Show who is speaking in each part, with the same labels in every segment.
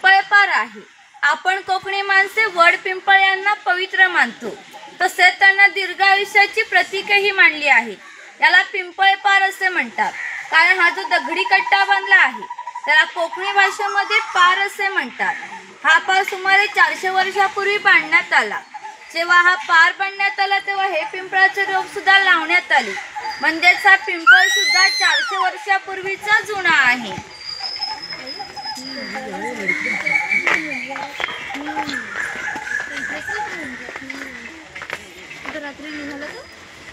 Speaker 1: पिंपळपार आहे। आपण कोकणी माणसे वड पिंपळ यांना पवित्र मानतो, तसेच त्यांना दीर्घ आयुष्याची प्रतीकही मानली आहे। याला पिंपळपार असे म्हणतात, कारण हा जो दगडी कट्टा बांधला आहे त्याला कोकणी भाषेमध्ये पार असे म्हणतात। हा पार सुमारे 400 वर्षापूर्वी बांधण्यात आला। जेव्हा हा पार बांधण्यात आला तेव्हा हे पिंपळाचे रोप सुद्धा लावण्यात आले, म्हणजेच हा पिंपळ सुद्धा 400 वर्षापूर्वीचा जुना आहे।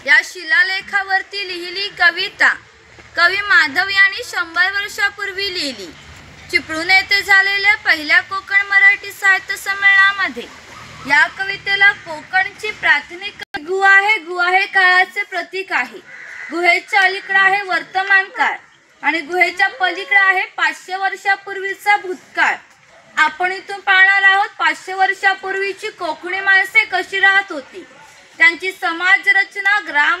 Speaker 1: या शिलालेखावरती लिहिली कविता कवी माधव यांनी 100 वर्षापूर्वी लिहिली। चिपळूण येथे झालेल्या पहिल्या कोकण मराठी साहित्य संमेलनामध्ये या कवितेला कोकणची प्राथमिक गुहा आहे। गुहा हे काळाचे प्रतीक आहे। गुहेच्या अलीकडे आहे वर्तमान काळ आणि गुहेच्या पलीकडे आहे 500 वर्षापूर्वीचा भूतकाळ। आपण इथून पाहणार आहोत 500 वर्षापूर्वीची कोकणी माणसे कशी राहत होती, त्यांची समाज रचना, ग्राम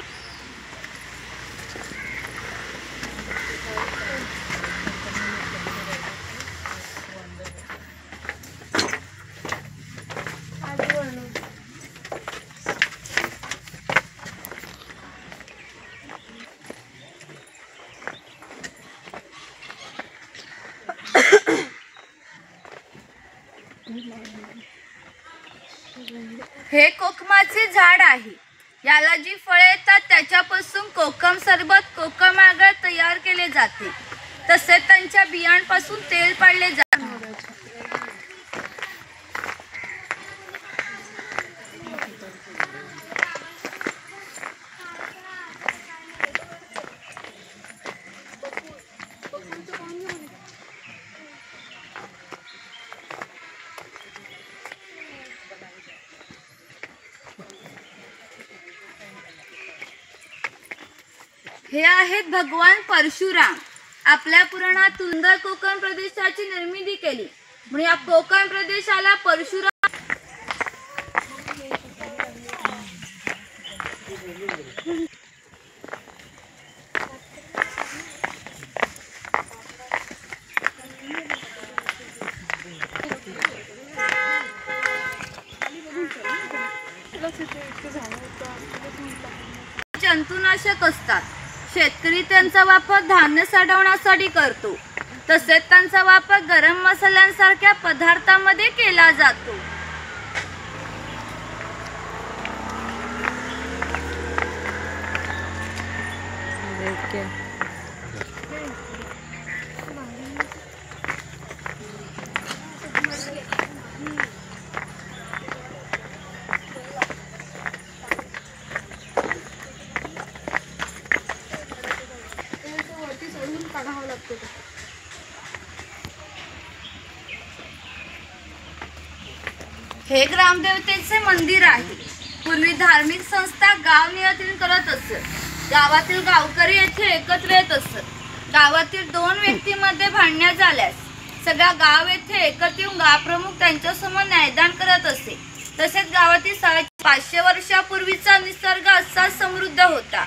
Speaker 1: हे कोकमाचे झाड आहे। याला जी फळे येतात त्याच्यापासून कोकम सरबत, कोकम आगळ तयार केले जाते, तसेच त्यांच्या बियांपासून तेल पाडले जाते। हे आहेत भगवान परशुराम। आपल्या पुराणात सुंदर कोकण प्रदेशाची निर्मिती केली, म्हणून या कोकण प्रदेशाला परशुराम जंतुनाशक असतात। शेतकरी त्यांचा वापर धान्य साठवण्यासाठी करतो, तसेच त्यांचा वापर गरम मसाल्यांसारख्या पदार्थांमध्ये केला जातो। हे ग्रामदेवतेचे मंदिर आहे। पूर्वी धार्मिक संस्था गाव नियंत्रण करत असत। गावातील गावकरी येथे एकत्र येत असत। गावातील 2 व्यक्तींमध्ये भांडणे झाल्यास सगळा गाव येथे एकत्र येऊन गावप्रमुख त्यांच्यासमोर न्यायदान करत असे। तसेच गावातील 500 वर्षापूर्वीचा निसर्ग असा समृद्ध होता,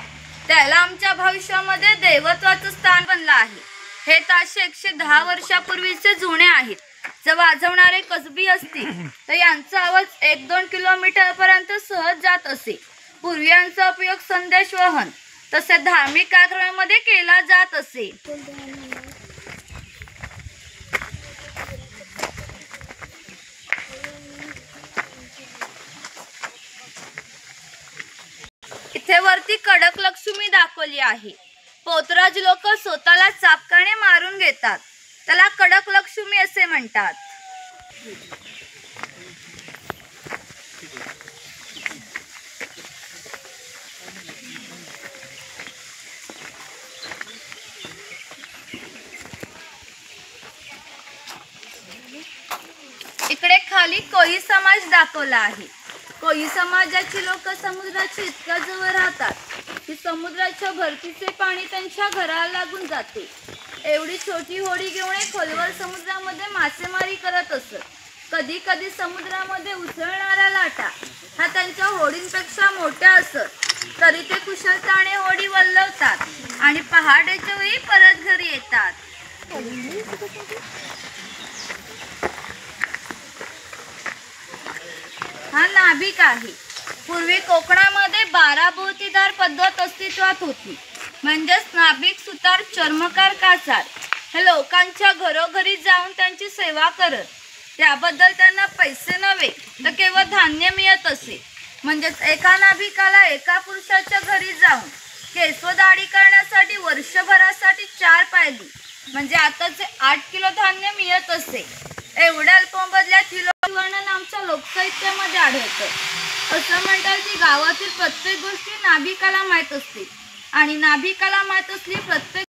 Speaker 1: त्याला आमच्या भविष्यामध्ये दैवत्वाचं स्थान बनलं आहे। हे ताशे 110 वर्षापूर्वीचे जुने आहेत। जर वाजवणारे कसबी असतील तर यांचा आवाज 1-2 किलोमीटर पर्यंत सहज जात असे। पूर्वी यांचा उपयोग संदेश वहन तसेच धार्मिक कार्यक्रमांमध्ये केला जात असे। इथे वरती कडक लक्ष्मी दाखवली आहे। पोतराज लोक स्वतःला चापकाने मारून घेतात, त्याला कडक लक्ष्मी असे म्हणतात। इकडे खाली कोळी समाज दाखवला आहे। कोळी समाजाची लोक समुद्राच्या इतक्या जवळ राहतात की समुद्राच्या भरतीचे पाणी त्यांच्या घराला लागून जाते। एवढी छोटी होडी घेऊन खोलवर समुद्रामध्ये मासेमारी करत असत। कधी कधी समुद्रामध्ये उसळणाऱ्या लाटा ह्या त्यांच्या होडींपेक्षा मोठ्या असत, तरी ते कुशलताने होडी वल्लवतात आणि पहाटेच्या वेळी परत घरी येतात. हा नाभिक आहे. पूर्वी कोकणामध्ये 12 भोवतीदार पद्धत अस्तित्वात होती. म्हणजेच नाभिक, सुतार, चर्मकार, काचार हे लोकांच्या घरोघरी जाऊन त्यांची सेवा करत. त्याबद्दल त्यांना पैसे नव्हे तर केवळ धान्य मिळत असे. म्हणजेच एका नाभिकाला एका पुरुषाच्या घरी जाऊन केसवदाढी करण्यासाठी वर्षभरासाठी 4 पायली म्हणजे आताचे 8 किलो धान्य मिळत असे. एवढ्या अल्पमोबदल्यात हिलोवर्णन आमच्या लोकसाहित्यामध्ये आढळतं. असं म्हणतात की गावातील प्रत्येक गोष्टी नाभिकाला माहीत असते आणि नाभिकाला माहीत असली प्रत्येक